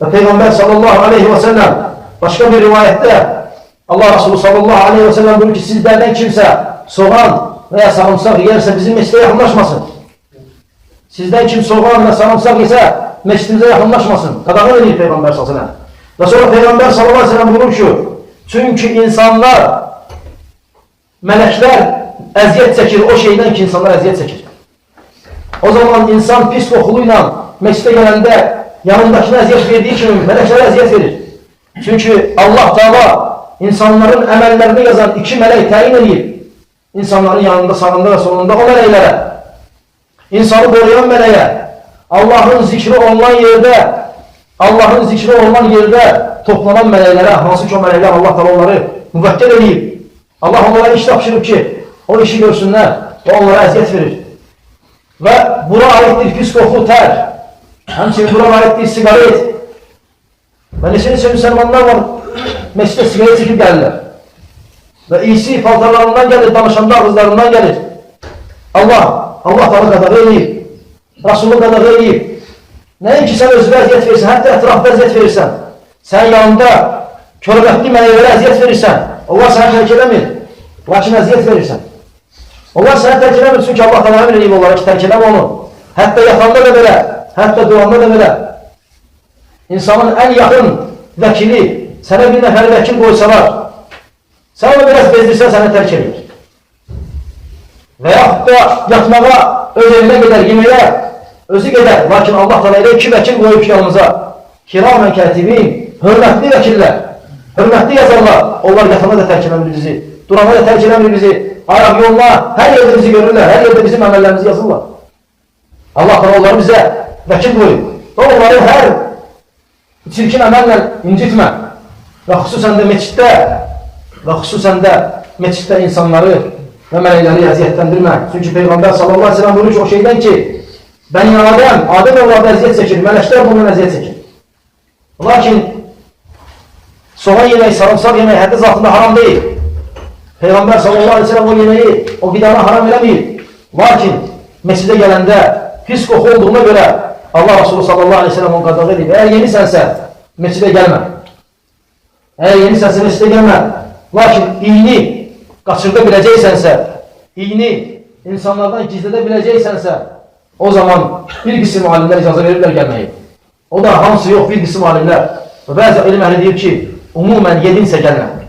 Və Peyğəmbər sallallahu aleyhi və səlləm başqa bir rivayətdə Allah Resulü sallallahu aleyhi və səlləm buyurur ki, sizlərdən kimsə soğan və ya sarımsaq yersə bizim məscidə yaxınlaşmasın. Sizdən kim soğan və sarımsaq yesə məscidimizə yaxınlaşmasın. Qadağan edir Peyğəmbər sallallahu aleyhi və səlləm. Və sonra Peyğəmbər sallallahu aleyhi və səlləm buyurur ki, çünki insanlar, mələklər əziyyət çəkir o şeydən ki, insanlar əziyyət çəkir. O zaman insan pis qoxuluyla məscidə gələndə yanındakına əziyyət verdiyi kimi mələklərə əziyyət verir. Çünki Allah Teala insanların əməllərini yazan 2 mələk təyin edir. İnsanların yanında, sağında və solunda o mələklərə. İnsanı qoruyan mələyə, Allahın zikri olunan yerdə toplanan mələklərə, hansı ki o mələklər Allah Teala onları müvəkkəl edib. Allah onlara iş tapşırıb ki, o işi görsünlər və onlara əziyyət verir. Və bura aiddir pis qoxu, tər. Həmçinin bura aiddir sigaret. Və neçə müsəlmanlar var, məscidə sigaret çəkib gəlirlər. Və iyisi paltarlarından gəlir, danışanda ağızlarından gəlir. Allah Teala qadağı eləyib, Rasulü qadağı eləyib. Nəinki sən özünə əziyyət verirsən, hətta ətrafda əziyyət verirsən. Sən yanında körbəqli mələklərə əziyyət verirsən. Allah səni tərk eləmir, lakin əziyyət verirsən. Allah səni tərk eləmir, çünki Allah Teala əmr eləyib onlara ki, tərk eləmə onu. Hətta yatanda da belə, hətta duanda da belə. İnsanın ən yaxın vəkili, sənə bir nəfəri vəkil qoysalar, sən onu biraz bezdirsən, səni tərk edir. Və yaxud da yatmağa, öz evinə gedər, yeməyə, özü gedər. Lakin Allah Teala elə 2 vəkil qoyub ki, yanımıza. Kiramən kətibin, hörmətli vəkillər, hörmətli yazarlar. Onlar yatana da tərk eləmir bizi, durana da tərk eləmir bizi. Ayaq yoluna, hər yerdə bizi görürlər, hər yerdə bizim əməllərimizi yazırlar. Allah Teala onları bizə vəkil qoyub. Və onları hər çirkin əməllə incitmə. Və xüsusən də məsciddə insanları və mələkləri əziyyətləndirmə. Çünki Peyğəmbər sallallahu aleyhi ve sellem buyurur ki, o şeydən ki, Bəni Adəm evladı əziyyət çəkir, mələklər bundan əziyyət çəkir. Lakin soğan yemək, sarımsaq yemək həddi zatında haram deyil. Peyğəmbər sallallahu aleyhi ve sellem o yeməyi, o qidanı haram eləməyir. Lakin məscidə gələndə pis qoxu olduğuna görə Allah Resulü sallallahu aleyhi ve sellem onu qadağı edib. Əgər yenisənsə, məscidə gəlmə. Əgər yenisənsə, məscidə gəlmə. Lakin iyini qaçırda biləcəksənsə, iyini insanlardan gizlədə biləcəksənsə, o zaman bir qism alimlər icazə verirlər gəlməyi. O da hamısı yox, bir qism alimlər. Və bəzi elm əhli deyir ki, umumən yedinsə gəlmə.